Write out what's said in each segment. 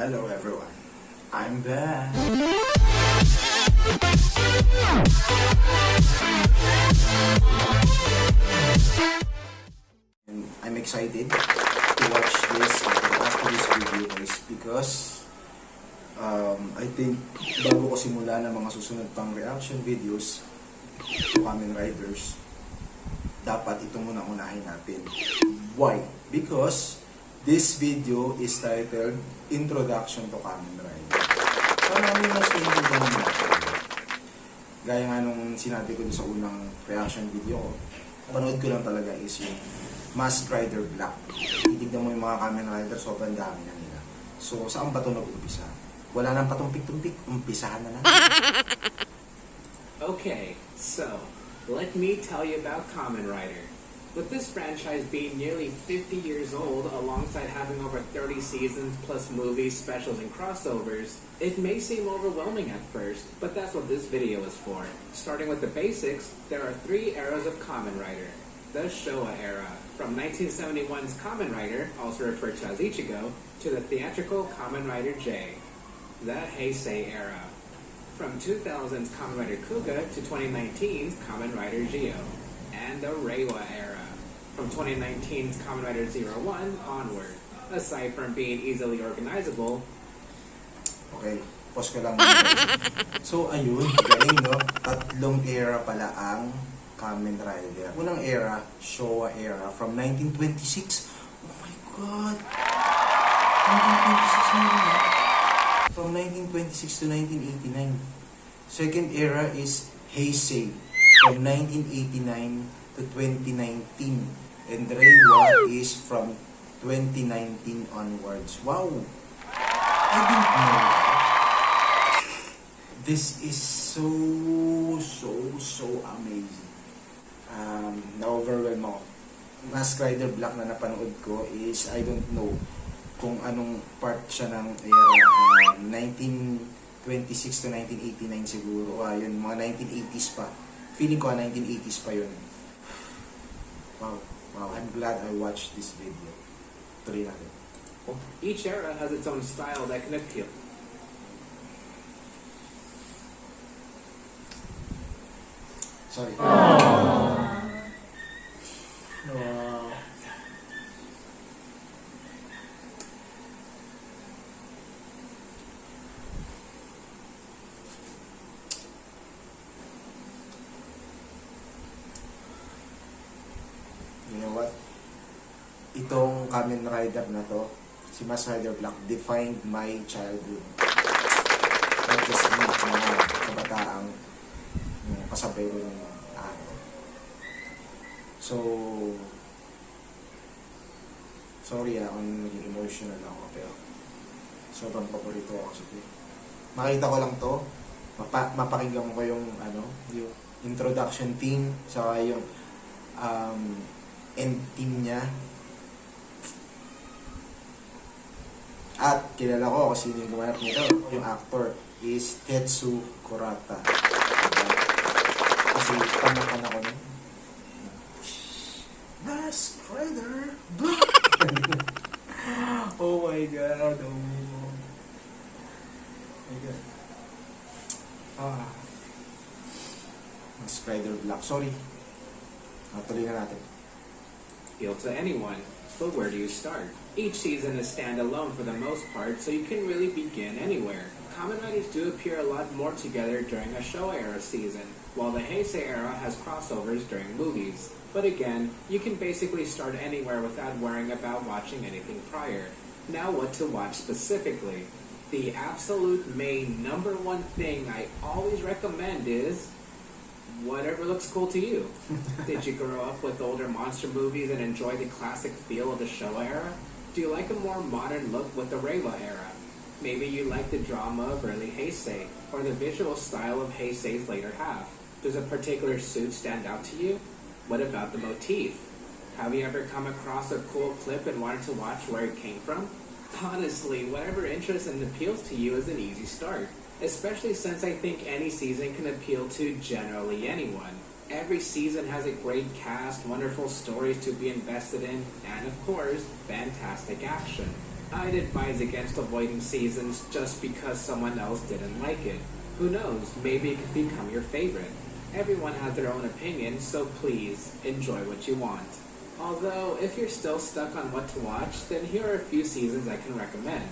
Hello everyone, I'm back! And I'm excited to watch this after this video guys because I think bago ko simula ng mga susunod pang reaction videos to Kamen Riders, dapat ito muna unahin natin. Why? Because this video is titled Introduction to Kamen Rider. Parang mas pinagdagan natin. Gaya nga nung sinabi ko sa unang reaction video ko, panood ko lang talaga is yung Mask Rider Black. Titignan mo yung mga Kamen Rider, sobrang dami na nila. So, saan ba ito nag-umpisa? Wala nang patumpik-tumpik, umpisahan na natin. Okay, so, let me tell you about Kamen Rider. With this franchise being nearly 50 years old, alongside having over 30 seasons plus movies, specials, and crossovers, it may seem overwhelming at first, but that's what this video is for. Starting with the basics, there are 3 eras of Kamen Rider. The Showa era, from 1971's Kamen Rider, also referred to as Ichigo, to the theatrical Kamen Rider J. The Heisei era, from 2000's Kamen Rider Kuga to 2019's Kamen Rider Geo. And the Reiwa era, from 2019's Kamen Rider 01 onward. Aside from being easily organizable. Okay, pause ko lang. So ayun, galing no? Tatlong era pala ang Kamen Rider. Unang era, Showa era, from 1926. Oh my God! 1926 na yun, from 1926 to 1989. Second era is Heisei, from 1989 to 2019. And Reiwa is from 2019 onwards. Wow! I didn't know that. This is so amazing. Na-overwhelm ako. Mask Rider Black na napanood ko is, I don't know kung anong part siya ng era. 1926 to 1989 siguro. Yun, mga 1980s pa. Feeling ko 1980s pa yun. Wow. I'm glad I watched this video. Tuloy natin. Each era has its own style that can appeal. Sorry. You know what? Itong Kamen Rider na to, si Mask Rider Black, defined my childhood. Not just me, mga kabataang kasabay ko ng araw. So, sorry kung naging emotional ako, pero sobrang paborito ako sa ito. Makita ko lang to, mapakinggan ko yung introduction theme, saka yung end theme niya. At kilala ko kasi yung gumanap nito, yung actor is Tetsu Kurata. Kasi panakan ako nun. Mask Rider Black! Oh my God! Oh my God. Mask Rider Black. Sorry. Tuloy na natin. Appeal to anyone, but where do you start? Each season is standalone for the most part, so you can really begin anywhere. Kamen Riders do appear a lot more together during a Showa era season, while the Heisei era has crossovers during movies. But again, you can basically start anywhere without worrying about watching anything prior. Now what to watch specifically? The absolute main #1 thing I always recommend is whatever looks cool to you. Did you grow up with older monster movies and enjoy the classic feel of the Showa era? Do you like a more modern look with the Reiwa era? Maybe you like the drama of early Heisei, or the visual style of Heisei's later half. Does a particular suit stand out to you? What about the motif? Have you ever come across a cool clip and wanted to watch where it came from? Honestly, whatever interests and appeals to you is an easy start. Especially since I think any season can appeal to generally anyone. Every season has a great cast, wonderful stories to be invested in, and of course, fantastic action. I'd advise against avoiding seasons just because someone else didn't like it. Who knows, maybe it could become your favorite. Everyone has their own opinion, so please, enjoy what you want. Although, if you're still stuck on what to watch, then here are a few seasons I can recommend.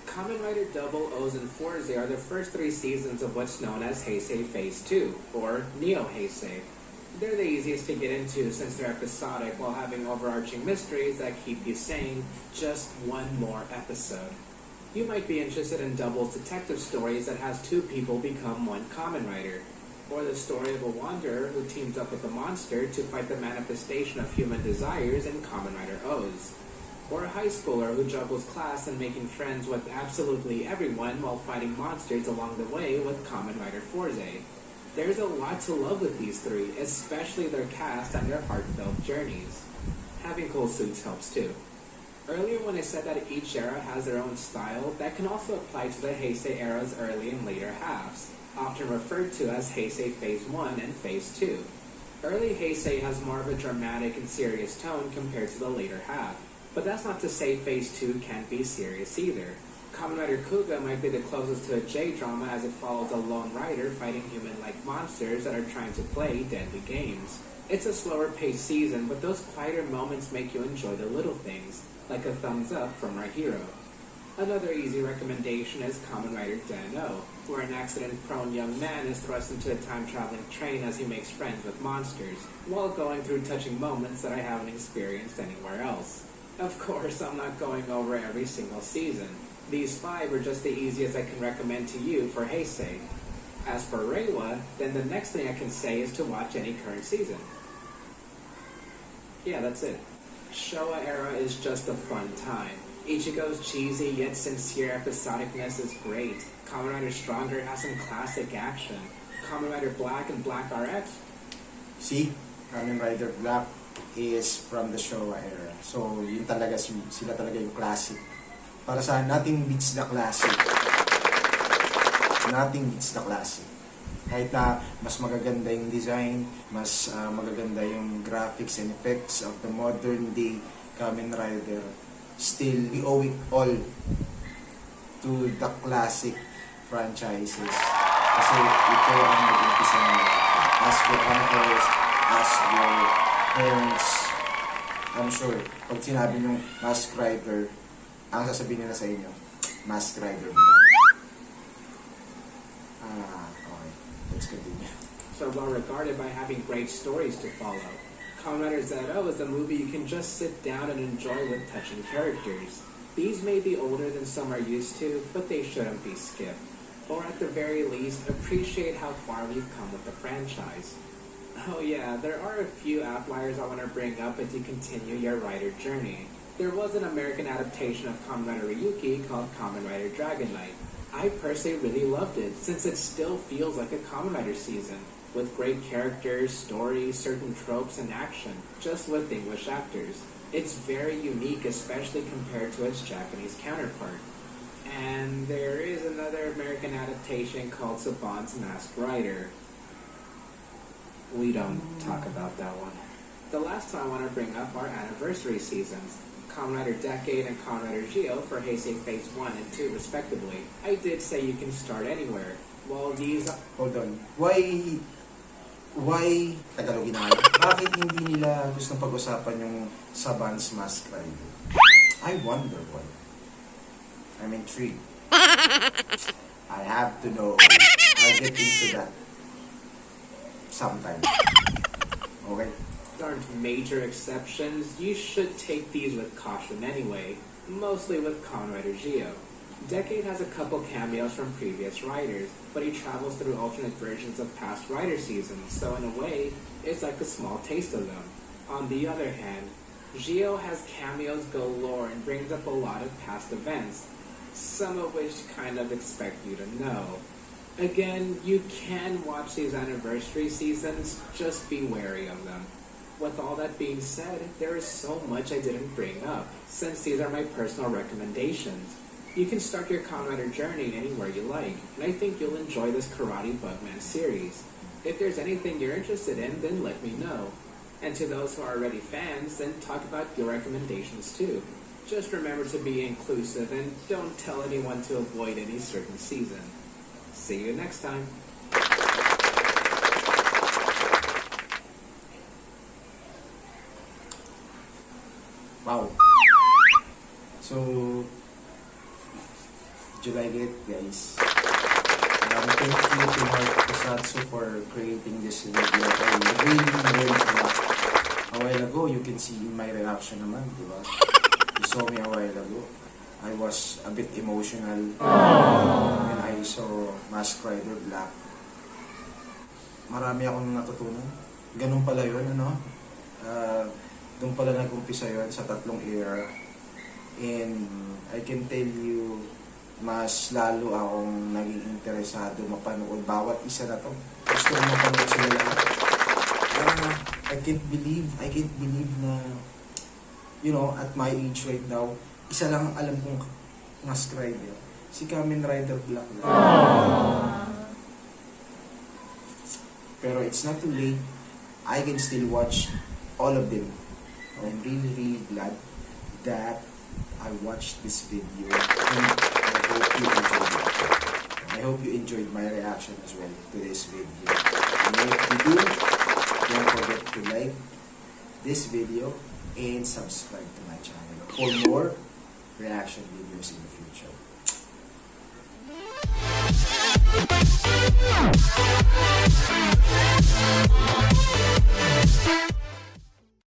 Kamen Rider Double O's and Heisei are the first 3 seasons of what's known as Heisei Phase 2, or Neo Heisei. They're the easiest to get into since they're episodic while having overarching mysteries that keep you saying, just one more episode. You might be interested in Double's detective stories that has 2 people become one Kamen Rider, or the story of a wanderer who teams up with a monster to fight the manifestation of human desires in Kamen Rider O's, or a high schooler who juggles class and making friends with absolutely everyone while fighting monsters along the way with Kamen Rider Heisei. There's a lot to love with these 3, especially their cast and their heartfelt journeys. Having cool suits helps too. Earlier when I said that each era has their own style, that can also apply to the Heisei era's early and later halves, often referred to as Heisei Phase 1 and Phase 2. Early Heisei has more of a dramatic and serious tone compared to the later half, but that's not to say Phase 2 can't be serious either. Kamen Rider Kuga might be the closest to a J-drama as it follows a lone rider fighting human-like monsters that are trying to play deadly games. It's a slower-paced season, but those quieter moments make you enjoy the little things, like a thumbs up from our hero. Another easy recommendation is Kamen Rider Den-O, where an accident-prone young man is thrust into a time-traveling train as he makes friends with monsters, while going through touching moments that I haven't experienced anywhere else. Of course, I'm not going over every single season. These 5 are just the easiest I can recommend to you for Heisei. As for Reiwa, then the next thing I can say is to watch any current season. Yeah, that's it. Showa era is just a fun time. Ichigo's cheesy yet sincere episodicness is great. Kamen Rider Stronger has some classic action. Kamen Rider Black and Black RX. See, Kamen Rider Black is from the Showa era. So, yun talaga, sila talaga yung classic. Para sa nothing beats the classic. Nothing beats the classic. Kahit na mas magaganda yung design, mas magaganda yung graphics and effects of the modern day Kamen Rider, still, we owe it all to the classic franchises. Kasi ito ang nag-umpisa na. As your uncles, as your parents, I'm sure, pag sinabi nyo Mask Rider, ang sasabihin nila sa inyo, Mask Rider ba? Okay. Let's continue. So well regarded by having great stories to follow. Kamen Rider Z-O is a movie you can just sit down and enjoy with touching characters. These may be older than some are used to, but they shouldn't be skipped. Or at the very least, appreciate how far we've come with the franchise. Oh yeah, there are a few outliers I want to bring up as you continue your Rider journey. There was an American adaptation of Kamen Rider Ryuki called Kamen Rider Dragon Knight. I personally really loved it, since it still feels like a Kamen Rider season, with great characters, stories, certain tropes, and action, just with English actors. It's very unique, especially compared to its Japanese counterpart. And there is another American adaptation called Saban's Masked Rider. We don't talk about that one. The last time I want to bring up are anniversary seasons. Kamen Rider Decade and Kamen Rider Geo for Heisei Phase 1 and 2 respectively. I did say you can start anywhere. Well, these... Hold on. Why Tagalogin na kayo? Bakit hindi nila gustong pag-usapan yung Saban's Mask Rider? I wonder why. I'm intrigued. I have to know. I'll get into that sometime. Okay? Aren't major exceptions. You should take these with caution anyway, mostly with Kamen Rider Geo. Decade has a couple cameos from previous writers, but he travels through alternate versions of past Rider seasons, so in a way, it's like a small taste of them. On the other hand, Geo has cameos galore and brings up a lot of past events, some of which kind of expect you to know. Again, you can watch these anniversary seasons, just be wary of them. With all that being said, there is so much I didn't bring up, since these are my personal recommendations. You can start your Kamen Rider journey anywhere you like, and I think you'll enjoy this Karate Bugman series. If there's anything you're interested in, then let me know. And to those who are already fans, then talk about your recommendations too. Just remember to be inclusive and don't tell anyone to avoid any certain season. See you next time. Wow. So, did you like it, guys? Thank you to Marcosatsu for creating this video. I really learned a lot. A while ago, you can see in my reaction naman, di ba? You saw me a while ago. I was a bit emotional when I saw Mask Rider Black. Marami akong natutunan. Ganun pala yun, ano? Doon pala nag-umpisa yun sa tatlong era. And I can tell you, mas lalo akong naging interesado mapanood bawat isa na to. Gusto ko mapanood sila lahat. I can't believe na, you know, at my age right now, isa lang ang alam kong Mask Rider. Si Kamen Rider Black na. Pero it's not too late. I can still watch all of them. I'm really, really glad that I watched this video and I hope you enjoyed my reaction as well to this video. And if you do, don't forget to like this video and subscribe to my channel for more reaction videos in the future.